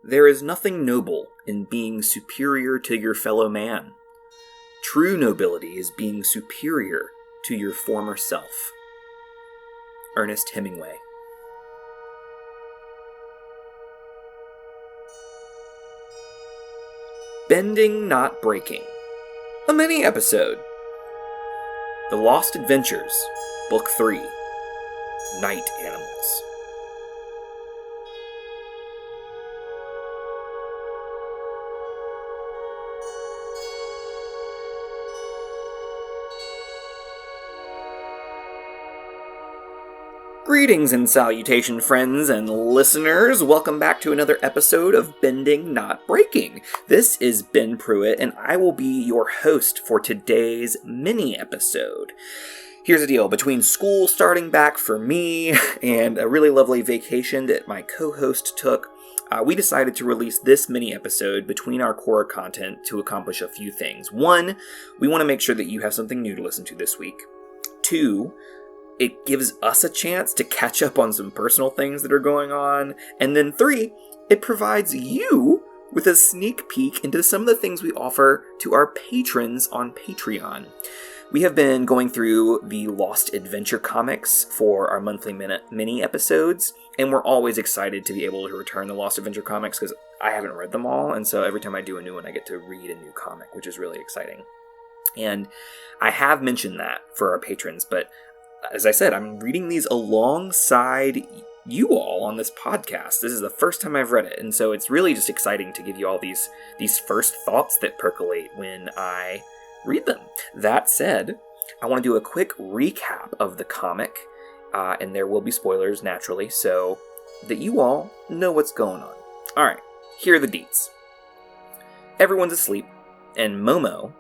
There is nothing noble in being superior to your fellow man. True nobility is being superior to your former self. Ernest Hemingway. Bending, Not Breaking. A mini-episode. The Lost Adventures, Book 3. Night Animals. Greetings and salutation, friends and listeners. Welcome back to another episode of Bending, Not Breaking. This is Ben Pruitt, and I will be your host for today's mini-episode. Here's the deal. Between school starting back for me and a really lovely vacation that my co-host took, we decided to release this mini-episode between our core content to accomplish a few things. One, we want to make sure that you have something new to listen to this week. Two, it gives us a chance to catch up on some personal things that are going on. And then three, it provides you with a sneak peek into some of the things we offer to our patrons on Patreon. We have been going through the Lost Adventure comics for our monthly mini episodes, and we're always excited to be able to return the Lost Adventure comics because I haven't read them all, and so every time I do a new one, I get to read a new comic, which is really exciting. And I have mentioned that for our patrons, but as I said, I'm reading these alongside you all on this podcast. This is the first time I've read it, and so it's really just exciting to give you all these first thoughts that percolate when I read them. That said, I want to do a quick recap of the comic, and there will be spoilers, naturally, so that you all know what's going on. Alright, here are the deets. Everyone's asleep, and Momo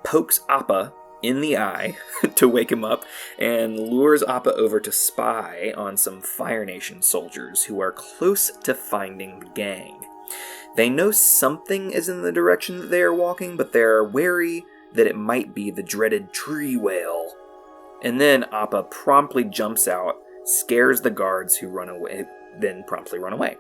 pokes Appa in the eye to wake him up and lures Appa over to spy on some Fire Nation soldiers who are close to finding the gang. They know something is in the direction that they are walking, but they're wary that it might be the dreaded tree whale. And then Appa promptly jumps out, scares the guards who run away, then promptly run away.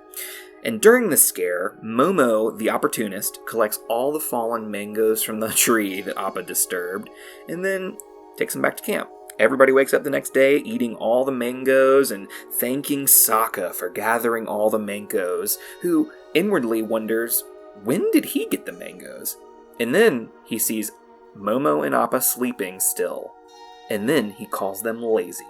And during the scare, Momo, the opportunist, collects all the fallen mangoes from the tree that Appa disturbed, and then takes them back to camp. Everybody wakes up the next day eating all the mangoes and thanking Sokka for gathering all the mangoes, who inwardly wonders, when did he get the mangoes? And then he sees Momo and Appa sleeping still, and then he calls them lazy.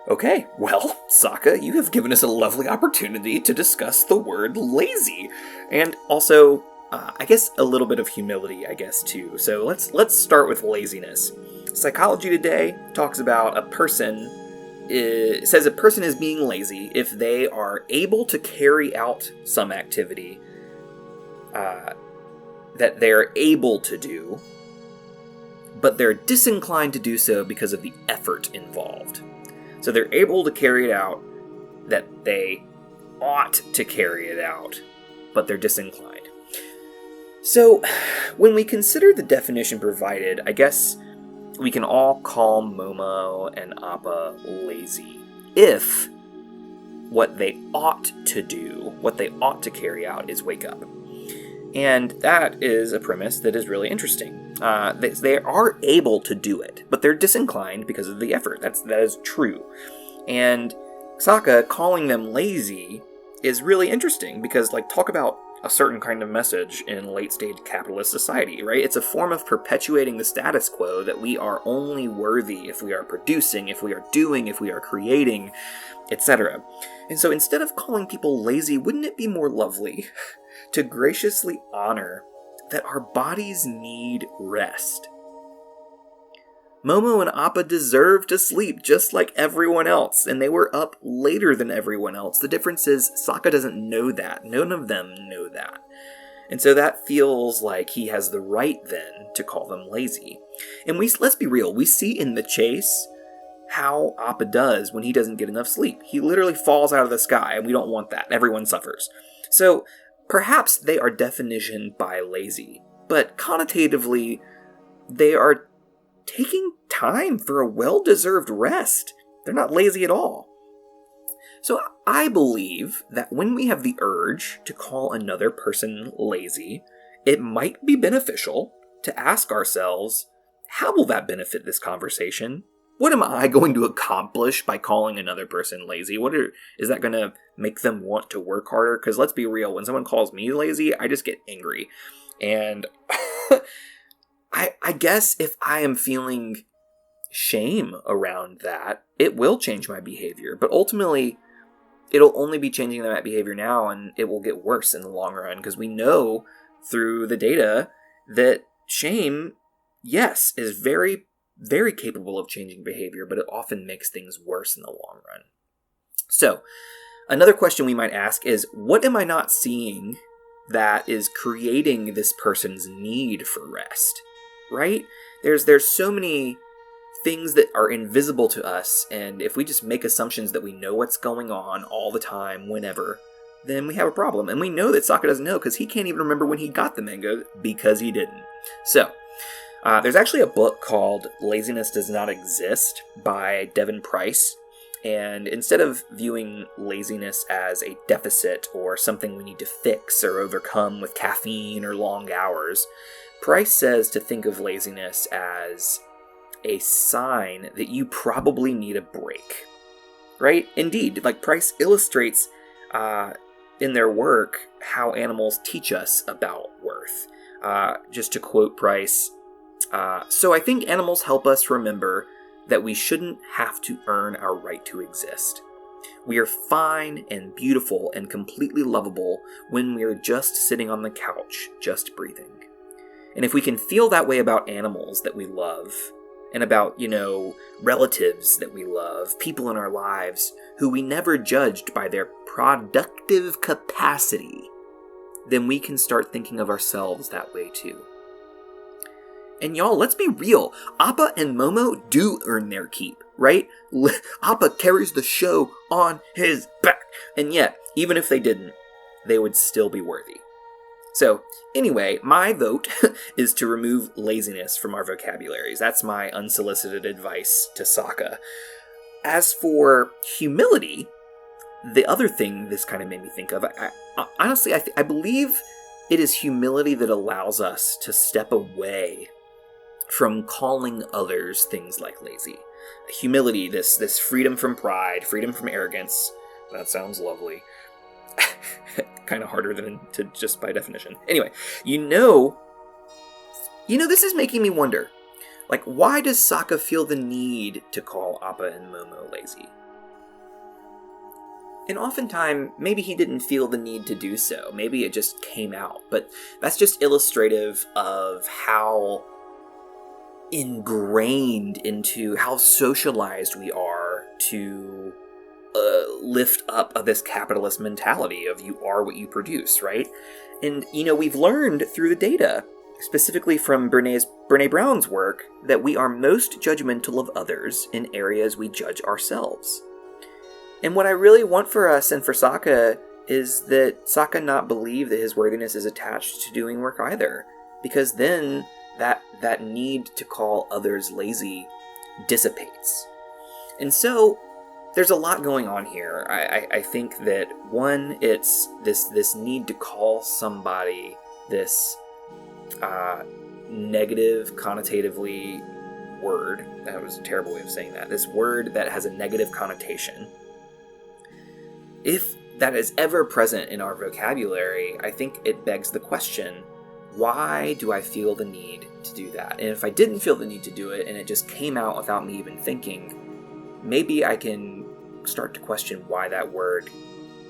Okay, well, Sokka, you have given us a lovely opportunity to discuss the word lazy. And also, I guess a little bit of humility, too. So let's start with laziness. Psychology Today talks about says a person is being lazy if they are able to carry out some activity that they're able to do, but they're disinclined to do so because of the effort involved. So they're able to carry it out that they ought to carry it out, but they're disinclined. So when we consider the definition provided, I guess we can all call Momo and Appa lazy if what they ought to do, what they ought to carry out, is wake up. And that is a premise that is really interesting. They are able to do it, but they're disinclined because of the effort. That is true. And Sokka calling them lazy is really interesting because, talk about a certain kind of message in late-stage capitalist society, right? It's a form of perpetuating the status quo that we are only worthy if we are producing, if we are doing, if we are creating, etc. And so instead of calling people lazy, wouldn't it be more lovely to graciously honor that our bodies need rest? Momo and Appa deserve to sleep just like everyone else, and they were up later than everyone else. The difference is Sokka doesn't know that. None of them know that. And so that feels like he has the right then to call them lazy. And let's be real, we see in the chase how Appa does when he doesn't get enough sleep. He literally falls out of the sky, and we don't want that. Everyone suffers. So perhaps they are definitioned by lazy, but connotatively, they are taking time for a well-deserved rest. They're not lazy at all. So I believe that when we have the urge to call another person lazy, it might be beneficial to ask ourselves, how will that benefit this conversation? What am I going to accomplish by calling another person lazy? Is that going to make them want to work harder? Because let's be real, when someone calls me lazy, I just get angry. And I guess if I am feeling shame around that, it will change my behavior. But ultimately, it'll only be changing that behavior now, and it will get worse in the long run. Because we know through the data that shame, yes, is very, very capable of changing behavior, but it often makes things worse in the long run. So, another question we might ask is, what am I not seeing that is creating this person's need for rest? Right? There's so many things that are invisible to us, and if we just make assumptions that we know what's going on all the time, whenever, then we have a problem. And we know that Sokka doesn't know, because he can't even remember when he got the mango, because he didn't. So, there's actually a book called Laziness Does Not Exist by Devin Price, and instead of viewing laziness as a deficit or something we need to fix or overcome with caffeine or long hours, Price says to think of laziness as a sign that you probably need a break. Right? Indeed, like Price illustrates in their work how animals teach us about worth. Just to quote Price, so I think animals help us remember that we shouldn't have to earn our right to exist. We are fine and beautiful and completely lovable when we are just sitting on the couch, just breathing. And if we can feel that way about animals that we love, and about, relatives that we love, people in our lives who we never judged by their productive capacity, then we can start thinking of ourselves that way too. And y'all, let's be real. Appa and Momo do earn their keep, right? Appa carries the show on his back. And yet, even if they didn't, they would still be worthy. So, anyway, my vote is to remove laziness from our vocabularies. That's my unsolicited advice to Sokka. As for humility, the other thing this kind of made me think of, honestly, I believe it is humility that allows us to step away from calling others things like lazy. Humility, this freedom from pride, freedom from arrogance. That sounds lovely. Kind of harder than to just by definition. Anyway, this is making me wonder, like, why does Sokka feel the need to call Appa and Momo lazy? And oftentimes, maybe he didn't feel the need to do so. Maybe it just came out. But that's just illustrative of how ingrained into how socialized we are to lift up of this capitalist mentality of you are what you produce, right? And, we've learned through the data, specifically from Brene Brown's work, that we are most judgmental of others in areas we judge ourselves. And what I really want for us and for Sokka is that Sokka not believe that his worthiness is attached to doing work either, because then that need to call others lazy dissipates. And so, there's a lot going on here. I think that, one, it's this need to call somebody this negative, connotatively word. That was a terrible way of saying that. This word that has a negative connotation. If that is ever present in our vocabulary, I think it begs the question, why do I feel the need to do that? And if I didn't feel the need to do it, and it just came out without me even thinking, maybe I can start to question why that word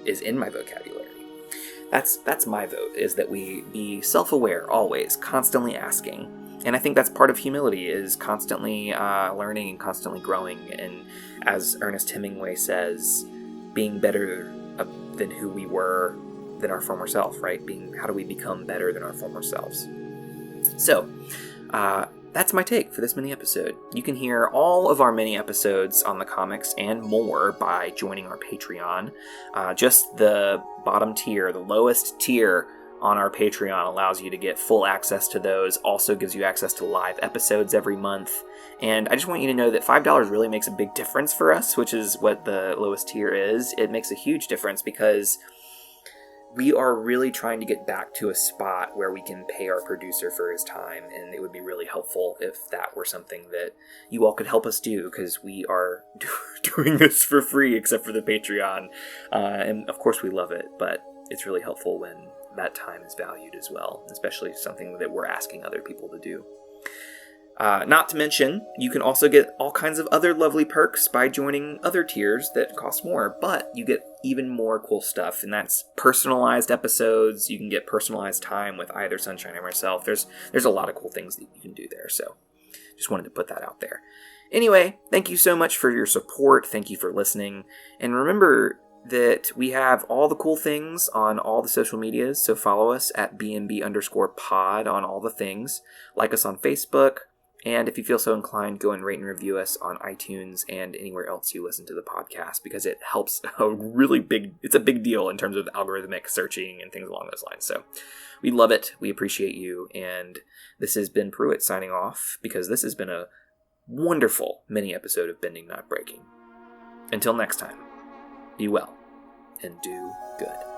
is in my vocabulary. That's my vote, is that we be self-aware always, constantly asking. And I think that's part of humility, is constantly learning and constantly growing. And as Ernest Hemingway says, being better than who we were than our former self, right? How do we become better than our former selves? So, that's my take for this mini episode. You can hear all of our mini episodes on the comics and more by joining our Patreon. Just the bottom tier, the lowest tier on our Patreon allows you to get full access to those, also gives you access to live episodes every month. And I just want you to know that $5 really makes a big difference for us, which is what the lowest tier is. It makes a huge difference because we are really trying to get back to a spot where we can pay our producer for his time, and it would be really helpful if that were something that you all could help us do, because we are doing this for free except for the Patreon. And of course we love it, but it's really helpful when that time is valued as well, especially something that we're asking other people to do. Not to mention, you can also get all kinds of other lovely perks by joining other tiers that cost more, but you get even more cool stuff, and that's personalized episodes. You can get personalized time with either Sunshine or myself. There's a lot of cool things that you can do there, so just wanted to put that out there. Anyway, thank you so much for your support. Thank you for listening, and remember that we have all the cool things on all the social medias, so follow us at BNB_pod on all the things. Like us on Facebook. And if you feel so inclined, go and rate and review us on iTunes and anywhere else you listen to the podcast, because it helps it's a big deal in terms of algorithmic searching and things along those lines. So we love it. We appreciate you. And this has been Pruitt signing off, because this has been a wonderful mini episode of Bending Not Breaking. Until next time, be well and do good.